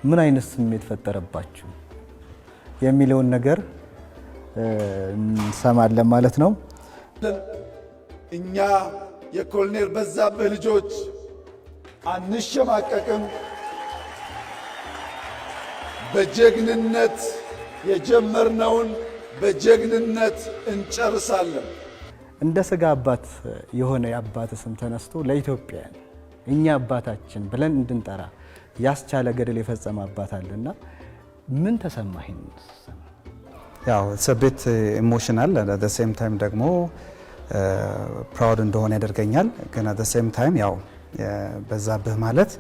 [SPEAKER 1] ምን አይነት ስሜት ፈጠረባችሁ የሚለውን ነገር እንሰማለን ማለት ነው።
[SPEAKER 2] እኛ የኮሎኔል በዛብህ ልጆች አንሸማቀቅም። በጀግንነት የጀመርነውን በጀግንነት እንጨርሳለን።
[SPEAKER 1] እንደ ስጋ አባት የሆነ የአባት ስም ተነስቶ ለኢትዮጵያን እኛ አባታችን ብለን እንድንጠራ ያስቻለ ገድል የፈጸመ አባት አለና ምን ተሰማህ?
[SPEAKER 11] ያው ሰቤት ኢሞሽናል at the same time ደግሞ ፕራውድ እንደሆነ ያደርገኛል። ግን at the same time ያው በዛብህ ማለት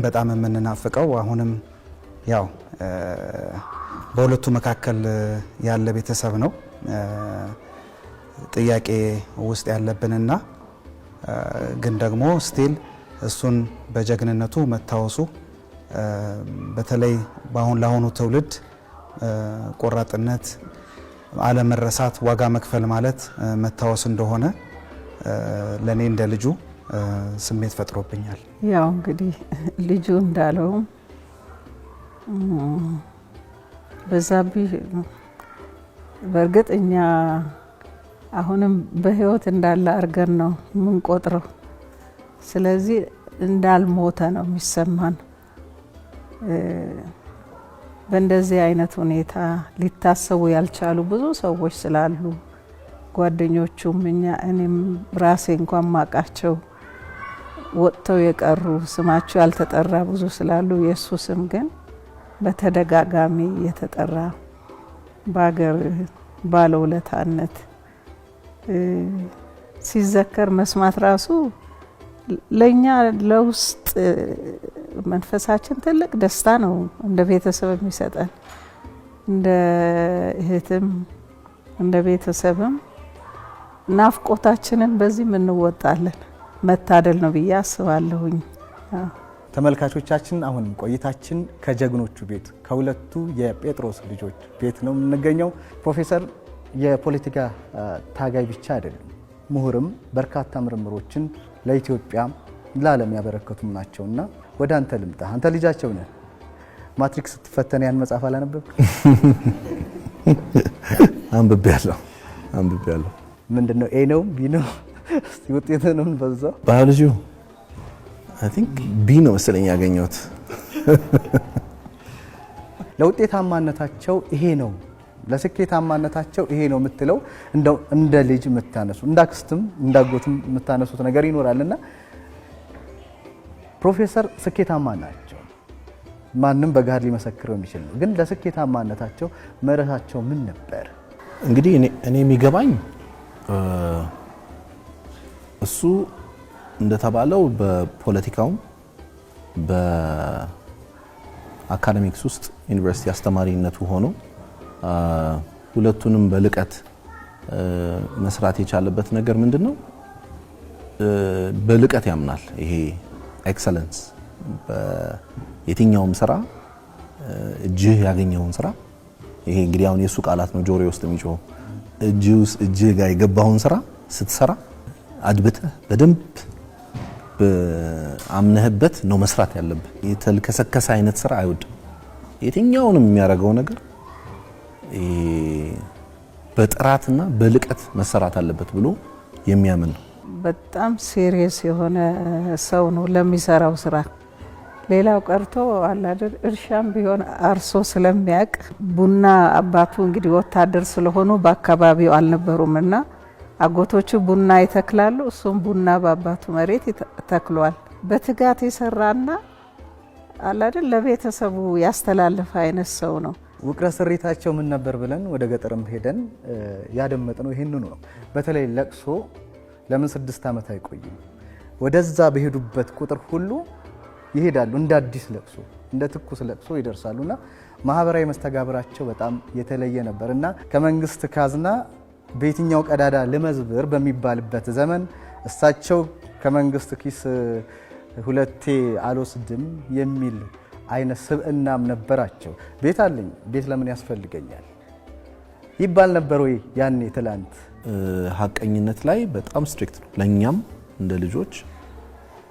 [SPEAKER 11] በጣም የምንናፍቀው አሁንም ያው በሁለቱ መካከል ያለ ቤተሰብ ነው ጥያቄ ውስጥ ያለብንና ግን ደግሞ ስቲል እሱን በጀግንነቱ መታወሱ በተለይ ለአሁኑ ትውልድ ቆራጥነት አለመረሳት ዋጋ መክፈል ማለት መታወስ እንደሆነ ለኔ እንደ ልጁ ስሜት ፈጥሮብኛል።
[SPEAKER 10] ያው እንግዲህ ልጁ እንዳለው በዛብህ በእርግጥ እኛ አሁንም በህይወት እንዳለ አርገን ነው ምን ቆጥረው ስለዚህ እንዳልሞተ ነው የሚሰማን። በእንደዚህ አይነት ሁኔታ ሊታሰቡ ያልቻሉ ብዙ ሰዎች ስላሉ ጓደኞቹም እኔም ራሴ እንኳን ማቃቸው ወጥተው የቀሩ ስማቸው ያልተጠራ ብዙ ስላሉ የሱ ስም ግን በተደጋጋሚ የተጠራ በአገር ባለውለታነት ሲዘከር መስማት ራሱ ለኛ ለውስጥ መንፈሳችን ትልቅ ደስታ ነው። እንደ ቤተሰብ የሚሰጠን እንደ እህትም እንደ ቤተሰብም ናፍቆታችንን በዚህ እንወጣለን። መታደል ነው ብዬ አስባለሁኝ።
[SPEAKER 1] ተመልካቾቻችን አሁንም ቆይታችን ከጀግኖቹ ቤት ከሁለቱ የጴጥሮስ ልጆች ቤት ነው የምንገኘው። ፕሮፌሰር የፖለቲካ ታጋይ ብቻ አይደሉም፣ ምሁርም በርካታ ምርምሮችን ለኢትዮጵያ ለዓለም ያበረከቱም ናቸውና ወደ አንተ ልምጣ። አንተ ልጃቸው ነህ። ማትሪክስ ስትፈተን ያን መጽሐፍ አላነበብክ?
[SPEAKER 9] አንብቤያለሁ።
[SPEAKER 1] ምንድነው? ኤ ነው ቢ ነው? እስቲ ውጤቱን በዛው
[SPEAKER 9] ባዮሎጂ አይ ቲንክ ቢ ነው መሰለኝ ያገኘሁት።
[SPEAKER 1] ለውጤታማነታቸው ይሄ ነው ለስኬታማነታቸው ይሄ ነው የምትለው እንደው እንደ ልጅ የምታነሱ እንዳክስትም እንዳጎትም የምታነሱት ነገር ይኖራልና ፕሮፌሰር ስኬታማ ናቸው። ማንም በጋር ሊመሰክረው የሚችል ነው። ግን ለስኬታማነታቸው መርሃቸው ምን ነበር?
[SPEAKER 9] እንግዲህ እኔ የሚገባኝ እሱ እንደተባለው በፖለቲካውም በአካዳሚክስ ውስጥ ዩኒቨርሲቲ አስተማሪነቱ ሆኖ ሁለቱንም በልቀት መስራት የቻለበት ነገር ምንድነው? በልቀት ያምናል። ይሄ ኤክሰለንስ በየትኛውም ስራ እጅህ ያገኘውን ስራ ይሄ እንግዲህ አሁን የሱ ቃላት ነው ጆሮዬ ውስጥ የሚጮህ እጅህ ጋር የገባውን ስራ ስትሰራ አድብተህ በደንብ አምነህበት ነው መስራት ያለብህ። የተልከሰከሰ አይነት ስራ አይወድም። የትኛውንም የሚያደርገው ነገር በጥራትና በልቀት መሰራት አለበት ብሎ የሚያምን ነው።
[SPEAKER 10] በጣም ሲሪየስ የሆነ ሰው ነው ለሚሰራው ስራ። ሌላው ቀርቶ አላደር እርሻም ቢሆን አርሶ ስለሚያቅ ቡና አባቱ እንግዲህ ወታደር ስለሆኑ በአካባቢው አልነበሩምና አጎቶቹ ቡና ይተክላሉ። እሱም ቡና በአባቱ መሬት ተክሏል። በትጋት የሰራና አላደር ለቤተሰቡ ያስተላለፈ አይነት ሰው ነው።
[SPEAKER 13] ውቅረ ስሪታቸው ምን ነበር ብለን ወደ ገጠርም ሄደን ያደመጥነው ይሄንኑ ነው። በተለይ ለቅሶ ለምን 6 ዓመት አይቆይም? ወደዛ በሄዱበት ቁጥር ሁሉ ይሄዳሉ። እንደ አዲስ ለቅሶ እንደ ትኩስ ለቅሶ ይደርሳሉና ማህበራዊ መስተጋብራቸው በጣም የተለየ ነበርና ከመንግስት ካዝና በየትኛው ቀዳዳ ለመዝብር በሚባልበት ዘመን እሳቸው ከመንግስት ኪስ ሁለቴ አልወስድም የሚል አይነት ስብዕናም ነበራቸው። ቤት አለኝ ቤት ለምን ያስፈልገኛል ይባል ነበር ወይ ያኔ? ትላንት
[SPEAKER 9] ሀቀኝነት ላይ በጣም ስትሪክት ነው። ለኛም እንደ ልጆች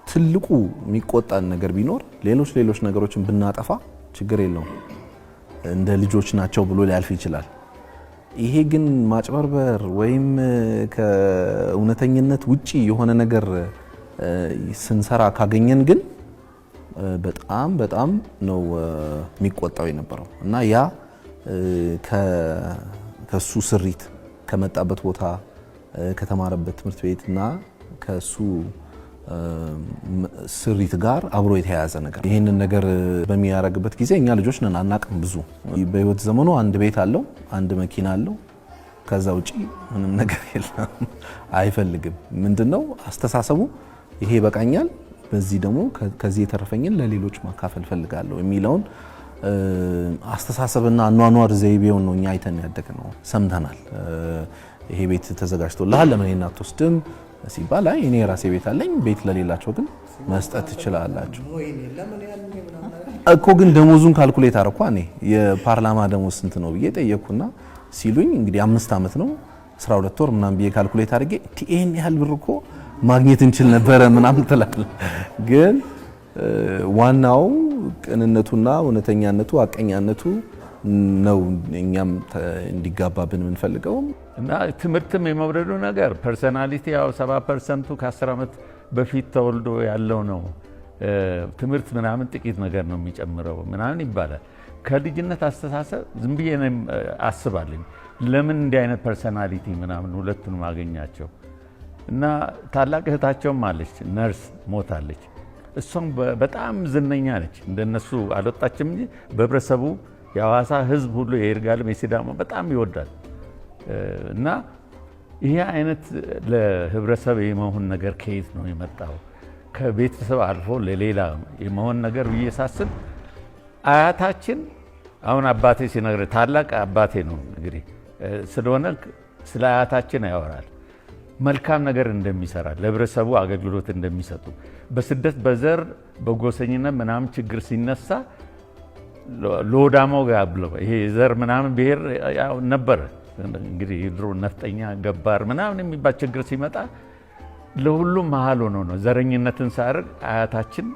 [SPEAKER 9] ትልቁ የሚቆጣን ነገር ቢኖር ሌሎች ነገሮችን ብናጠፋ ችግር የለውም እንደ ልጆች ናቸው ብሎ ሊያልፍ ይችላል። ይሄ ግን ማጭበርበር ወይም ከእውነተኝነት ውጪ የሆነ ነገር ስንሰራ ካገኘን ግን በጣም ነው የሚቆጣው የነበረው እና ያ ከሱ ስሪት ከመጣበት ቦታ ከተማረበት ትምህርት ቤትና ከሱ ስሪት ጋር አብሮ የተያያዘ ነገር። ይህንን ነገር በሚያረግበት ጊዜ እኛ ልጆች ነን አናቅም። ብዙ በህይወት ዘመኑ አንድ ቤት አለው፣ አንድ መኪና አለው። ከዛ ውጪ ምንም ነገር የለም። አይፈልግም። ምንድነው አስተሳሰቡ? ይሄ በቃኛል፣ በዚህ ደግሞ ከዚህ የተረፈኝን ለሌሎች ማካፈል ፈልጋለሁ የሚለውን አስተሳሰብና አኗኗር ዘይቤውን ነው እኛ አይተን ያደግነው፣ ሰምተናል። ይሄ ቤት ተዘጋጅቶልሃል ለምን ይሄን አትወስድም ሲባል አይ እኔ የራሴ ቤት አለኝ፣ ቤት ለሌላቸው ግን መስጠት ትችላላችሁ እኮ። ግን ደሞዙን ካልኩሌት አረኳ። እኔ የፓርላማ ደሞዝ ስንት ነው ብዬ ጠየቅኩና ሲሉኝ እንግዲህ 5 ዓመት ነው 12 ወር ምናምን ብዬ ካልኩሌት አድርጌ ይሄን ያህል ብር እኮ ማግኘት እንችል ነበረ ምናምን ትላለህ። ግን ዋናው ቅንነቱና እውነተኛነቱ አቀኛነቱ ነው እኛም እንዲጋባብን የምንፈልገው።
[SPEAKER 12] እና ትምህርትም የመውደዱ ነገር ፐርሰናሊቲ ያው 70% ከ10 ዓመት በፊት ተወልዶ ያለው ነው። ትምህርት ምናምን ጥቂት ነገር ነው የሚጨምረው ምናምን ይባላል። ከልጅነት አስተሳሰብ ዝም ብዬ አስባለኝ ለምን እንዲህ አይነት ፐርሰናሊቲ ምናምን ሁለቱንም አገኛቸው። እና ታላቅ እህታቸውም አለች፣ ነርስ ሞታለች። እሷም በጣም ዝነኛ ነች። እንደነሱ አልወጣችም እንጂ በህብረተሰቡ የሐዋሳ ህዝብ ሁሉ የይርጋለም የሲዳማ በጣም ይወዳል። እና ይሄ አይነት ለህብረተሰብ የመሆን ነገር ከየት ነው የመጣው? ከቤተሰብ አልፎ ለሌላ የመሆን ነገር ብዬ ሳስብ አያታችን አሁን አባቴ ሲነግር ታላቅ አባቴ ነው እንግዲህ ስለሆነ ስለ አያታችን ያወራል። መልካም ነገር እንደሚሰራ ለህብረተሰቡ አገልግሎት እንደሚሰጡ በስደት በዘር በጎሰኝነት ምናምን ችግር ሲነሳ ለወዳማው ጋር ብለው ይሄ ዘር ምናምን ብሔር ያው ነበር እንግዲህ ድሮ ነፍጠኛ ገባር ምናምን የሚባል ችግር ሲመጣ ለሁሉም መሀል ሆኖ ነው ዘረኝነትን ሳርግ አያታችን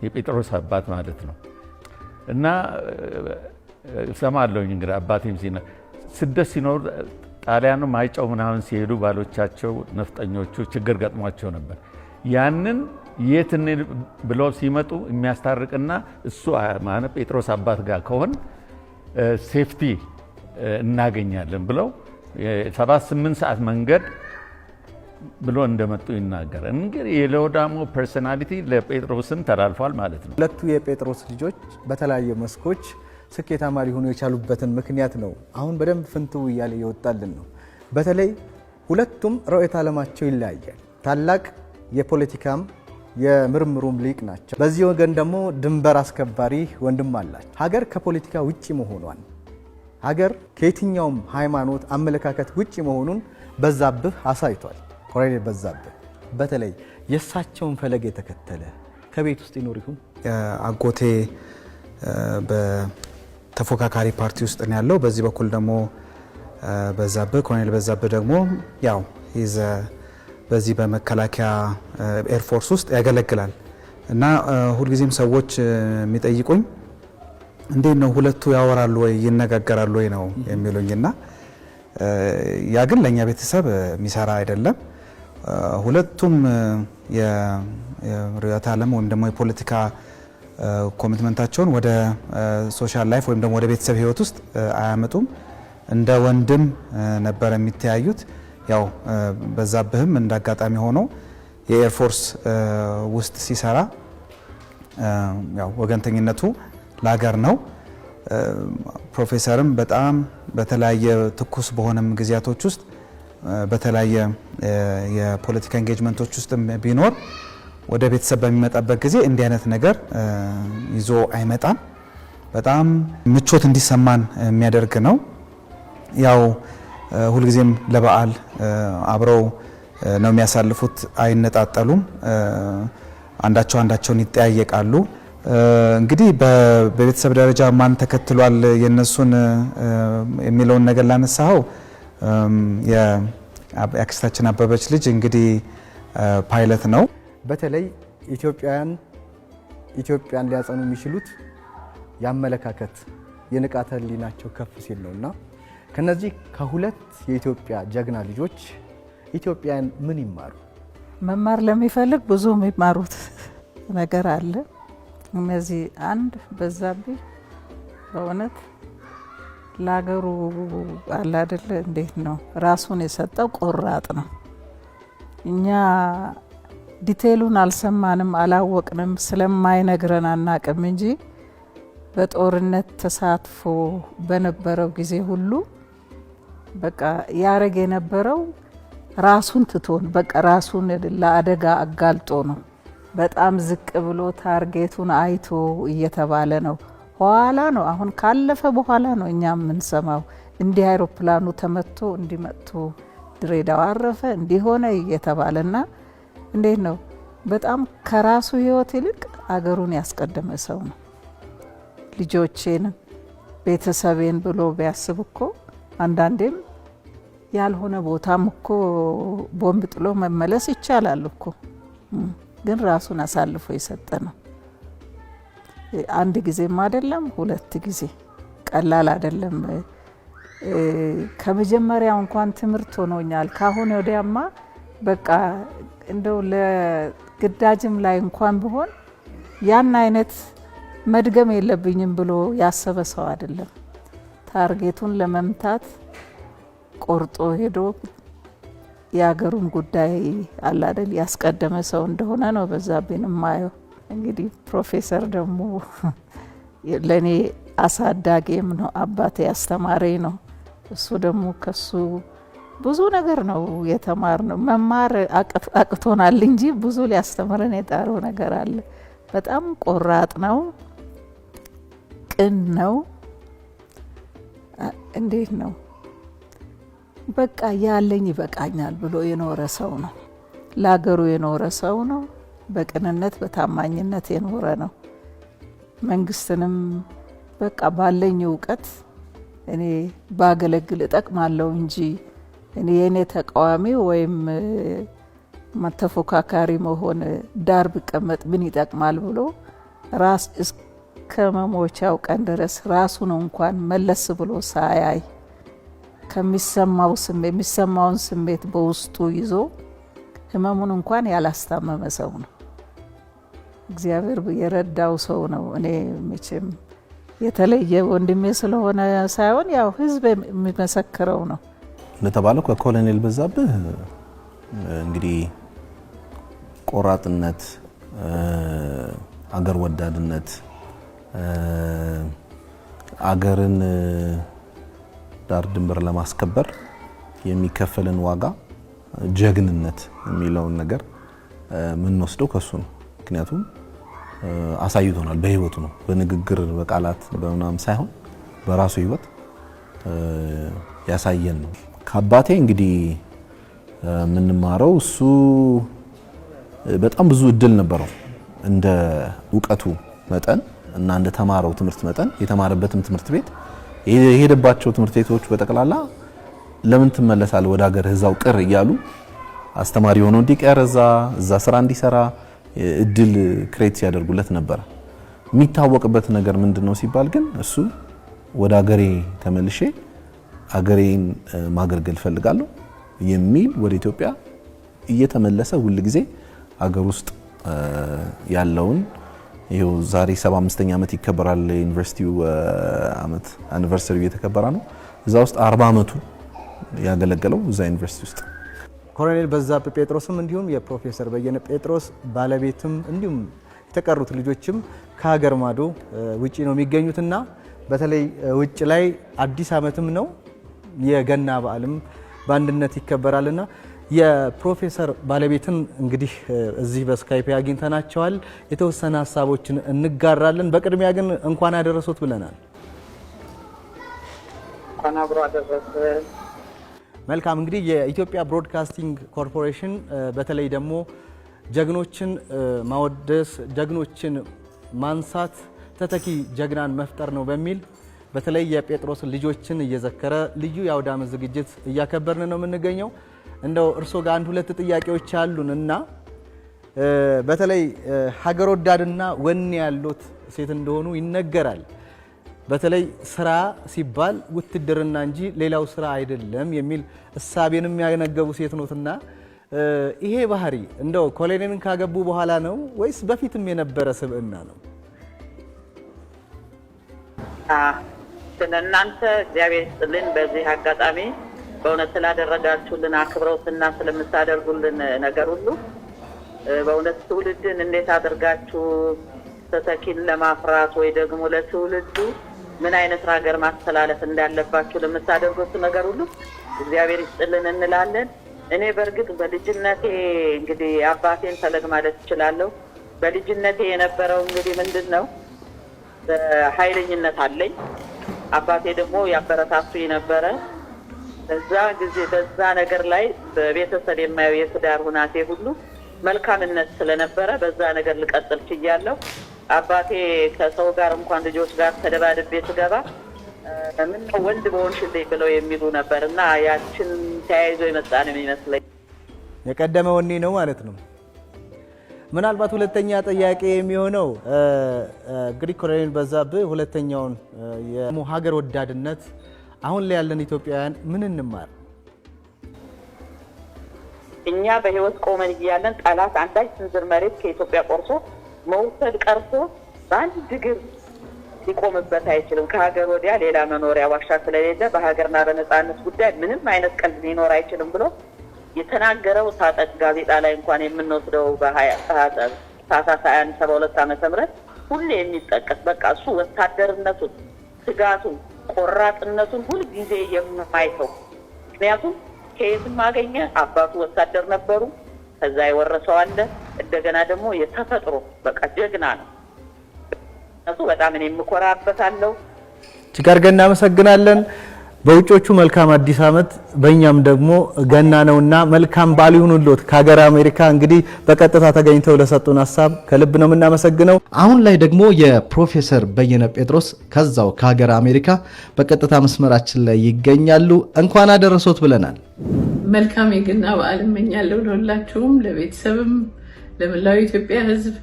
[SPEAKER 12] የጴጥሮስ አባት ማለት ነው። እና ሰማለሁኝ እንግዲህ አባቴም ስደት ሲኖር ጣሊያኑ ማይጨው ምናምን ሲሄዱ ባሎቻቸው ነፍጠኞቹ ችግር ገጥሟቸው ነበር። ያንን የት ብለው ሲመጡ የሚያስታርቅና እሱ ማለት ጴጥሮስ አባት ጋር ከሆን ሴፍቲ እናገኛለን ብለው 7-8 ሰዓት መንገድ ብሎ እንደመጡ ይናገራል። እንግዲህ የለወዳሞ ፐርሰናሊቲ ለጴጥሮስም ተላልፏል ማለት ነው።
[SPEAKER 13] ሁለቱ የጴጥሮስ ልጆች በተለያየ መስኮች ስኬታማ ሊሆኑ የቻሉበትን ምክንያት ነው አሁን በደንብ ፍንትው እያለ ይወጣልን ነው። በተለይ ሁለቱም ርዕዮተ ዓለማቸው ይለያያል። ታላቅ የፖለቲካም የምርምሩም ሊቅ ናቸው። በዚህ ወገን ደግሞ ድንበር አስከባሪ ወንድም አላቸው። ሀገር ከፖለቲካ ውጪ መሆኗን ሀገር ከየትኛውም ሃይማኖት አመለካከት ውጪ መሆኑን በዛብህ አሳይቷል። ኮሎኔል በዛብህ በተለይ የእሳቸውን ፈለግ የተከተለ ከቤት ውስጥ ይኖር ይሁን?
[SPEAKER 11] አጎቴ በተፎካካሪ ፓርቲ ውስጥ ነው ያለው። በዚህ በኩል ደግሞ በዛብህ ኮሎኔል በዛብህ ደግሞ ያው በዚህ በመከላከያ ኤርፎርስ ውስጥ ያገለግላል እና ሁልጊዜም ሰዎች የሚጠይቁኝ እንዴት ነው ሁለቱ ያወራሉ ወይ ይነጋገራሉ ወይ ነው የሚሉኝና ያ ግን ለኛ ቤተሰብ የሚሰራ አይደለም። ሁለቱም የርዕዮተ ዓለም ወይም ደግሞ የፖለቲካ ኮሚትመንታቸውን ወደ ሶሻል ላይፍ ወይም ደግሞ ወደ ቤተሰብ ህይወት ውስጥ አያመጡም። እንደ ወንድም ነበር የሚተያዩት። ያው በዛብህም እንዳጋጣሚ ሆኖ የኤርፎርስ ውስጥ ሲሰራ ያው ወገንተኝነቱ ለሀገር ነው። ፕሮፌሰርም በጣም በተለያየ ትኩስ በሆነም ጊዜያቶች ውስጥ በተለያየ የፖለቲካ ኢንጌጅመንቶች ውስጥ ቢኖር ወደ ቤተሰብ በሚመጣበት ጊዜ እንዲህ አይነት ነገር ይዞ አይመጣም። በጣም ምቾት እንዲሰማን የሚያደርግ ነው። ያው ሁልጊዜም ለበዓል አብረው ነው የሚያሳልፉት። አይነጣጠሉም። አንዳቸው አንዳቸውን ይጠያየቃሉ። እንግዲህ በቤተሰብ ደረጃ ማን ተከትሏል የነሱን የሚለውን ነገር ላነሳው የአክስታችን አበበች ልጅ እንግዲህ ፓይለት ነው።
[SPEAKER 13] በተለይ ኢትዮጵያን ሊያጸኑ የሚችሉት የአመለካከት የንቃተ ህሊናቸው ከፍ ሲል ነውና ከነዚህ ከሁለት የኢትዮጵያ ጀግና ልጆች ኢትዮጵያን ምን ይማሩ?
[SPEAKER 10] መማር ለሚፈልግ ብዙ የሚማሩት ነገር አለ። እነዚህ አንድ በዛብህ በእውነት ለሀገሩ አለ አይደለ እንዴት ነው ራሱን የሰጠው ቆራጥ ነው። እኛ ዲቴሉን አልሰማንም አላወቅንም ስለማይነግረን አናቅም እንጂ በጦርነት ተሳትፎ በነበረው ጊዜ ሁሉ በቃ ያረግ የነበረው ራሱን ትቶን በቃ ራሱን ለአደጋ አጋልጦ ነው። በጣም ዝቅ ብሎ ታርጌቱን አይቶ እየተባለ ነው። ኋላ ነው አሁን ካለፈ በኋላ ነው እኛ የምንሰማው እንዲህ አይሮፕላኑ ተመቶ እንዲመጥቶ ድሬዳዋ አረፈ እንዲሆነ እየተባለና እንዴት ነው በጣም ከራሱ ህይወት ይልቅ አገሩን ያስቀደመ ሰው ነው። ልጆቼን ቤተሰቤን ብሎ ቢያስብ እኮ አንዳንዴም ያልሆነ ቦታም እኮ ቦምብ ጥሎ መመለስ ይቻላል እኮ ግን ራሱን አሳልፎ የሰጠ ነው። አንድ ጊዜም አይደለም ሁለት ጊዜ ቀላል አይደለም። ከመጀመሪያው እንኳን ትምህርት ሆኖኛል። ካሁን ወዲያማ በቃ እንደው ለግዳጅም ላይ እንኳን ቢሆን ያን አይነት መድገም የለብኝም ብሎ ያሰበ ሰው አይደለም። ታርጌቱን ለመምታት ቆርጦ ሄዶ የሀገሩን ጉዳይ አላደል ያስቀደመ ሰው እንደሆነ ነው በዛብህን ማየው። እንግዲህ ፕሮፌሰር ደግሞ ለኔ አሳዳጊም ነው፣ አባቴ ያስተማረኝ ነው። እሱ ደግሞ ከሱ ብዙ ነገር ነው የተማርነው። መማር አቅቶናል እንጂ ብዙ ሊያስተምረን የጣረው ነገር አለ። በጣም ቆራጥ ነው፣ ቅን ነው። እንዴት ነው በቃ ያለኝ ይበቃኛል ብሎ የኖረ ሰው ነው። ለሀገሩ የኖረ ሰው ነው። በቅንነት በታማኝነት የኖረ ነው። መንግስትንም በቃ ባለኝ እውቀት እኔ ባገለግል እጠቅማለሁ እንጂ እኔ የኔ ተቃዋሚ ወይም ተፎካካሪ መሆን ዳር ብቀመጥ ምን ይጠቅማል ብሎ ራስ እስከ መሞቻው ቀን ድረስ ራሱን እንኳን መለስ ብሎ ሳያይ የሚሰማውን ስሜት በውስጡ ይዞ ህመሙን እንኳን ያላስታመመ ሰው ነው። እግዚአብሔር የረዳው ሰው ነው። እኔ መቼም የተለየ ወንድሜ ስለሆነ ሳይሆን ያው ህዝብ የሚመሰክረው ነው።
[SPEAKER 9] እንደተባለው ከኮሎኔል በዛብህ እንግዲህ ቆራጥነት፣ አገር ወዳድነት፣ አገርን ዳር ድንበር ለማስከበር የሚከፈልን ዋጋ ጀግንነት የሚለውን ነገር ምን ወስደው ከሱ ነው ምክንያቱም አሳይቶናል በህይወቱ ነው በንግግር በቃላት በመናም ሳይሆን በራሱ ህይወት ያሳየን ነው ከአባቴ እንግዲህ ምን ማረው እሱ በጣም ብዙ እድል ነበረው እንደ ዕውቀቱ መጠን እና እንደ ተማረው ትምህርት መጠን የተማረበትም ትምህርት ቤት የሄደባቸው ትምህርት ቤቶች በተቀላላ ለምን ተመለሳለ ወደ ሀገር ህዛው ቅር ይያሉ አስተማሪ ሆኖ እንዲቀር እዛ ስራ እንዲሰራ እድል ክሬት ያደርጉለት ነበር የሚታወቅበት ነገር ምንድነው ሲባል ግን እሱ ወደ ሀገሬ ተመልሼ ሀገሬን ማገልገል ፈልጋለሁ የሚል ወደ ኢትዮጵያ እየተመለሰ ሁሉ ጊዜ ሀገር ውስጥ ያለውን ይሄው ዛሬ 75ኛ ዓመት ይከበራል ዩኒቨርሲቲው ዓመት አኒቨርሰሪ እየተከበረ ነው እዛ ውስጥ 40 ዓመቱ ያገለገለው እዛ ዩኒቨርሲቲ ውስጥ
[SPEAKER 13] ኮሎኔል በዛብህ ጴጥሮስም እንዲሁም የፕሮፌሰር በየነ ጴጥሮስ ባለቤትም እንዲሁም የተቀሩት ልጆችም ከሀገር ማዶ ውጪ ነው የሚገኙትና በተለይ ውጪ ላይ አዲስ ዓመትም ነው የገና በዓልም በአንድነት ይከበራልና የፕሮፌሰር ባለቤትን እንግዲህ እዚህ በስካይፕ አግኝተናቸዋል የተወሰነ ሐሳቦችን እንጋራለን በቅድሚያ ግን እንኳን አደረሶት ብለናል
[SPEAKER 14] እንኳን አብሮ አደረሰ
[SPEAKER 13] መልካም እንግዲህ የኢትዮጵያ ብሮድካስቲንግ ኮርፖሬሽን በተለይ ደግሞ ጀግኖችን ማወደስ ጀግኖችን ማንሳት ተተኪ ጀግናን መፍጠር ነው በሚል በተለይ የጴጥሮስ ልጆችን እየዘከረ ልዩ የአውደ ዓመት ዝግጅት እያከበርን ነው የምንገኘው እንደው እርሶ ጋር አንድ ሁለት ጥያቄዎች አሉንና በተለይ ሀገር ወዳድና ወኔ ያሉት ሴት እንደሆኑ ይነገራል በተለይ ስራ ሲባል ውትድርና እንጂ ሌላው ስራ አይደለም የሚል እሳቤንም ያነገቡ ሴት ኖትና ይሄ ባህሪ እንደው ኮሎኔልን ካገቡ በኋላ ነው ወይስ በፊትም የነበረ ስብዕና ነው
[SPEAKER 14] ስለናንተ እግዚአብሔር ይስጥልን በዚህ አጋጣሚ በእውነት ስላደረጋችሁልን አክብሮትና ስለምታደርጉልን ነገር ሁሉ በእውነት ትውልድን እንዴት አድርጋችሁ ተተኪን ለማፍራት ወይ ደግሞ ለትውልዱ ምን አይነት ሀገር ማስተላለፍ እንዳለባችሁ ለምታደርጉት ነገር ሁሉ እግዚአብሔር ይስጥልን እንላለን እኔ በርግጥ በልጅነቴ እንግዲህ አባቴን ፈለግ ማለት እችላለሁ በልጅነቴ የነበረው እንግዲህ ምንድነው ኃይለኝነት አለኝ አባቴ ደግሞ ያበረታቱኝ ነበረ በዛ ጊዜ በዛ ነገር ላይ በቤተሰብ የማየው የትዳር ሁናቴ ሁሉ መልካምነት ስለነበረ በዛ ነገር ልቀጥል ችያለሁ አባቴ ከሰው ጋር እንኳን ልጆች ጋር ተደባድቤ ስገባ ምን ወንድ በሆንሽልኝ ብለው የሚሉ ነበርና ያችን ተያይዞ የመጣ ነው የሚመስለኝ
[SPEAKER 13] የቀደመ ወኔ ነው ማለት ነው ምናልባት ሁለተኛ ጥያቄ የሚሆነው እንግዲህ ኮሎኔል በዛብህ ሁለተኛውን የሀገር ወዳድነት አሁን ላይ ያለን ኢትዮጵያውያን ምን እንማር
[SPEAKER 14] እኛ በህይወት ቆመን እያለን ጣላት አንዳች ስንዝር መሬት ከኢትዮጵያ ቆርሶ መውሰድ ቀርቶ በአንድ እግር ሊቆምበት አይችልም ከሀገር ወዲያ ሌላ መኖሪያ ዋሻ ስለሌለ በሀገርና በነጻነት ጉዳይ ምንም አይነት ቀልድ ሊኖር አይችልም ብሎ የተናገረው ታጠቅ ጋዜጣ ላይ እንኳን የምንወስደው በታህሳስ 72 ዓመተ ምህረት ሁሌ የሚጠቀስ በቃ እሱ ወታደርነቱን ስጋቱን ቆራጥነቱን ሁሉ ጊዜ የማይተው ምክንያቱም ከየትም አገኘ አባቱ ወታደር ነበሩ ከዛ ይወረሰው አለ እንደገና ደግሞ የተፈጥሮ በቃ ጀግና ነው እሱ በጣም እኔ የምኮራበታለሁ
[SPEAKER 13] ችጋርገና መሰግናለን በውጮቹ መልካም አዲስ ዓመት በእኛም ደግሞ ገና ነውና መልካም በዓል ይሁንልዎት ከሀገር አሜሪካ እንግዲህ በቀጥታ ተገኝተው ለሰጡን ሐሳብ ከልብ ነው የምናመሰግነው
[SPEAKER 3] አሁን ላይ ደግሞ የፕሮፌሰር በየነ ጴጥሮስ ከዛው ከሀገር አሜሪካ በቀጥታ መስመራችን ላይ ይገኛሉ እንኳን አደረሶት ብለናል
[SPEAKER 15] መልካም የገና በዓል እመኛለሁ ለሁላችሁም ለቤተሰብም ለመላው ኢትዮጵያ ሕዝብ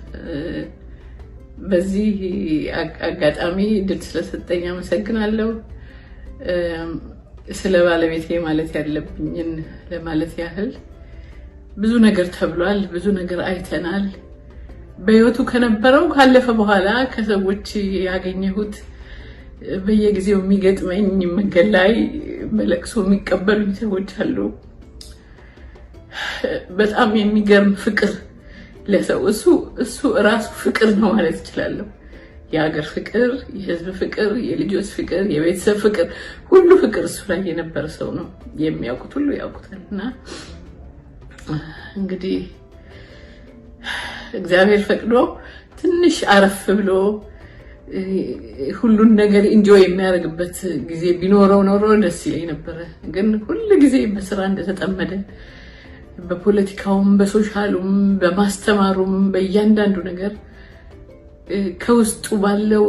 [SPEAKER 15] በዚህ አጋጣሚ ድል ስለሰጠኝ አመሰግናለሁ ስለ ባለቤቴ ማለት ያለብኝን ለማለት ያህል ብዙ ነገር ተብሏል ብዙ ነገር አይተናል በህይወቱ ከነበረው ካለፈ በኋላ ከሰዎች ያገኘሁት በየጊዜው የሚገጥመኝ መንገድ ላይ በለቅሶ የሚቀበሉኝ ሰዎች አሉ በጣም የሚገርም ፍቅር ለሰው እሱ ራሱ ፍቅር ነው ማለት እችላለሁ የሀገር ፍቅር የህዝብ ፍቅር የልጆች ፍቅር የቤተሰብ ፍቅር ሁሉ ፍቅር እሱ ላይ የነበረ ሰው ነው የሚያውቁት ሁሉ ያውቁታልና እንግዲህ እግዚአብሔር ፈቅዶ ትንሽ አረፍ ብሎ ሁሉን ነገር ኢንጆይ የሚያደርግበት ጊዜ ቢኖረው ኖሮ ደስ ይለኝ ነበር። ግን ሁሉ ጊዜ በስራ እንደተጠመደ በፖለቲካውም በሶሻሉም በማስተማሩም በእያንዳንዱ ነገር ከውስጡ ባለው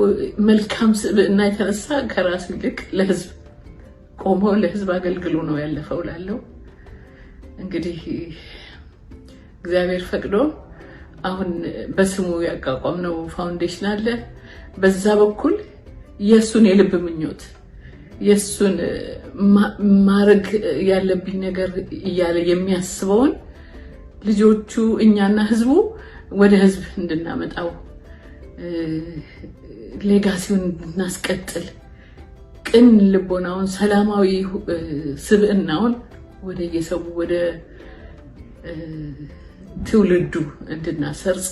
[SPEAKER 15] መልካም ስብዕና የተነሳ ከራሱ ይልቅ ለህዝብ ቆሞ ለህዝብ አገልግሎ ነው ያለፈው ላለው እንግዲህ እግዚአብሔር ፈቅዶ አሁን በስሙ ያቋቋምነው ፋውንዴሽን አለ። በዛ በኩል የሱን የልብ ምኞት የሱን ማረግ ያለብኝ ነገር እያለ የሚያስበውን ልጆቹ እኛና ህዝቡ ወደ ህዝብ እንድናመጣው ሌጋሲውን እንድናስቀጥል ቅን ልቦናውን ሰላማዊ ስብዕናውን ወደ የሰው ወደ ትውልዱ እንድናሰርጽ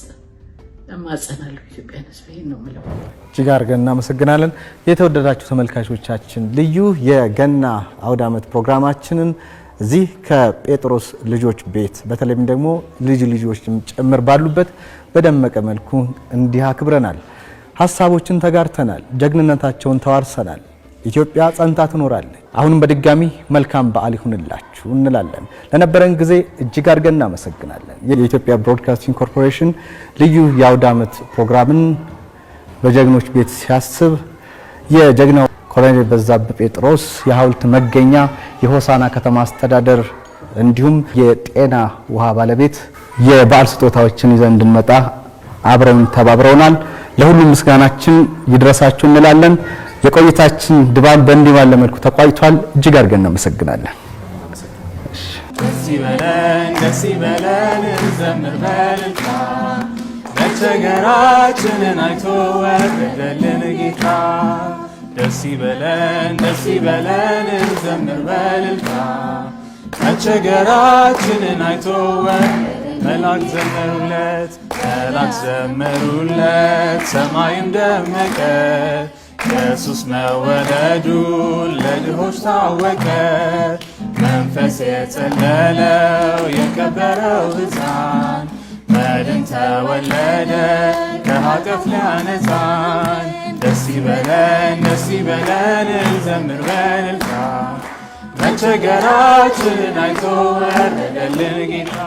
[SPEAKER 15] እማጸናለሁ። ኢትዮጵያን ህዝብ ይሄን ነው የምለው።
[SPEAKER 13] እጅግ አድርገን እናመሰግናለን። የተወደዳችሁ ተመልካቾቻችን ልዩ የገና አውደ ዓመት ፕሮግራማችንን እዚህ ከጴጥሮስ ልጆች ቤት በተለይም ደግሞ ልጅ ልጆችም ጭምር ባሉበት በደመቀ መልኩ እንዲህ አክብረናል። ሀሳቦችን ተጋርተናል። ጀግንነታቸውን ተዋርሰናል። ኢትዮጵያ ጸንታ ትኖራለች። አሁንም በድጋሚ መልካም በዓል ይሁንላችሁ እንላለን። ለነበረን ጊዜ እጅግ አድርገን እናመሰግናለን። የኢትዮጵያ ብሮድካስቲንግ ኮርፖሬሽን ልዩ የአውደ ዓመት ፕሮግራምን በጀግኖች ቤት ሲያስብ የጀግናው ኮሎኔል በዛብህ ጴጥሮስ የሐውልት መገኛ የሆሳና ከተማ አስተዳደር እንዲሁም የጤና ውሃ ባለቤት የበዓል ስጦታዎችን ይዘን እንድንመጣ አብረውን ተባብረውናል። ለሁሉም ምስጋናችን ይድረሳችሁ እንላለን። የቆይታችን ድባብ በእንዲህ ባለ መልኩ ተቋጭቷል። እጅግ አድርገን እናመሰግናለን።
[SPEAKER 16] ደስ ይበለን እንዘምር በእልልታ መቸገራችንን አይቶ ወረደልን ጌታ። ደስ ይበለን እንዘምር በእልልታ መቸገራችንን አይቶ መላክ ዘመሩለት ሰማይም ደመቀ ኢየሱስ መወለዱን ለድሆች ታወቀ። መንፈስ የጸለለው የከበረው ሕፃን መድን ተወለደ ከኃጢአት ሊያነጻን። ደስ ይበለን እንዘምር በእልልታ መቸገራችንን አይቶ ወረደልን ጌታ።